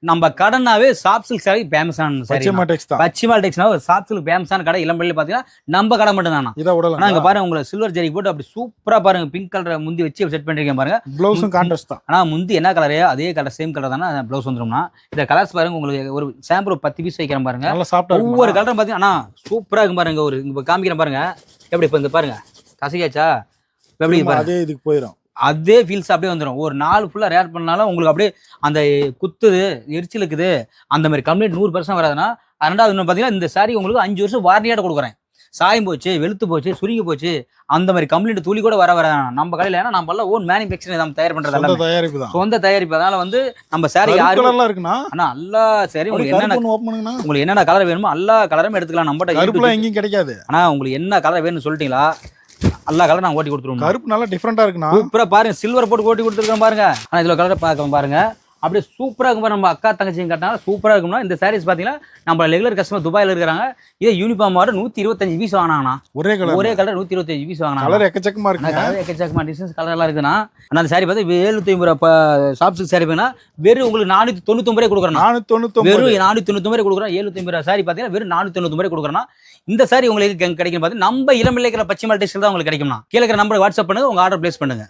நம்ம கடனாவே soft silk sorry ஃபேமஸான sorry. பச்சைமா டெக்ஸ் தான். பச்சிமால் டெக்ஸ்னா ஒரு சாஃப்ட் சில்க் ஃபேமஸான கடை இளம்பள்ளியில் பார்த்தீங்கன்னா நம்ம கடை மட்டும் தானா. இதை விடலாம். ஆனால் இங்கே பாருங்க உங்களுக்கு சில்வர் ஜெரி போட்டு அப்படி சூப்பராக பாருங்க பிங்க் கலர் முந்தி வச்சு செட் பண்ணிருக்கேன் பாருங்க. ப்ளவுஸும் கான்ட்ராஸ்ட் தான். ஆனால் முந்தி என்ன கலரே அதே கலர் சேம் கலர் தானே ப்ளவுஸ் வந்துடும்னா. இந்த கலர்ஸ் பாருங்க உங்களுக்கு ஒரு சாம்பிள் 10 பீஸ் வைக்கிறேன் பாருங்க. நல்லா சாஃப்டா இருக்கும். ஒவ்வொரு கலரும் பார்த்தீங்கன்னா சூப்பராக இருக்கும் பாருங்க. ஒரு இங்கே காமிக்கிறேன் பாருங்க எப்படி இப்போ இந்த பாருங்க கசிகாச்சா எப்படி பாருங்க அதே இதுக்கு போயிடும். அதே ஃபீல்ஸ் அப்படியே வந்துடும். ஒரு நாள் ஃபுல்லாக ரேட் பண்ணாலும் உங்களுக்கு அப்படியே அந்த குத்துது எரிச்சல் இருக்குது அந்த மாதிரி கம்ப்ளீட் 100% வராதுன்னா. ரெண்டாவது இன்னும் பார்த்தீங்கன்னா இந்த சாரி உங்களுக்கு 5 வருஷம் வாரண்டியோட கொடுக்குறேன். சாயம் போச்சு வெளுத்து போச்சு சுருங்கி போச்சு அந்த மாதிரி கம்ப்ளீட் துளி கூட வராது நம்ம கடையில். ஏன்னா நம்ம எல்லாம் ஓன் மேனுஃபேக்சரிங் நம்ம தயார் பண்றது தயாரிப்பு தான். சொந்த தயாரிப்பு. அதனால வந்து நம்ம சாரி யாரும் இருக்குன்னா ஆனா எல்லா சாரி உங்களுக்கு என்னென்ன கலர் வேணுமோ எல்லா கலரும் எடுத்துக்கலாம். நம்ம எங்கேயும் கிடைக்காது. ஆனா உங்களுக்கு என்ன கலர் வேணும்னு சொல்லிட்டீங்களா எல்லா கலரும் நான் ஓட்டி கொடுத்துருவோம். கருப்பு நல்லா டிஃபரெண்டா இருக்குண்ணா. சூப்பரா பாருங்க சில்வர் போட்டு ஓட்டி கொடுத்துருக்கேன் பாருங்க. ஆனா இதுல கலர் பார்க்க பாருங்க அப்படியே சூப்பரா இருக்கும். நம்ம அக்கா தங்கச்சியும் கட்டினாலும் சூப்பரா இருக்கும்னா. இந்த சாரீஸ் பாத்தீங்கன்னா நம்ம ரெகுலர் கஸ்டமர் துபாயில இருக்கிறாங்க. இதே யூனிஃபார்ம் ஆர்டர் 125 பீஸ் வாங்கினாங்கண்ணா. ஒரே கலர் 125 பீஸ் வாங்கினாங்க. கலர் எக்கச்சக்கமா இருக்கு. கலர் எக்கச்சக்கமா டிசைன்ஸ் கலர் எல்லாம் இருக்குன்னா. ஆனா அந்த சாரி பார்த்து 750 ரூபாய் சாஃப்ட் சில்க் சாரி வேணா வெறும் உங்களுக்கு 499 ரூபாய் கொடுக்குறேன். 499 வெறும் 499 ரூபாய் கொடுக்குறேன். 750 ரூபாய் சாரி பாத்தீங்கன்னா வெறும் 499 ரூபாய் கொடுக்குறேன்னா. இந்த சாரி உங்களுக்கு கிடைக்கும் பார்த்து நம்ம இளம்பிள்ளைக்கிற பச்சைமால் டெக்ஸ்டைல் தான் உங்களுக்கு கிடைக்கும்னா. கீழே இருக்கிற நம்பர் வாட்ஸ்அப் பண்ணுங்க உங்க ஆர்டர் பிளேஸ் பண்ணுங்க.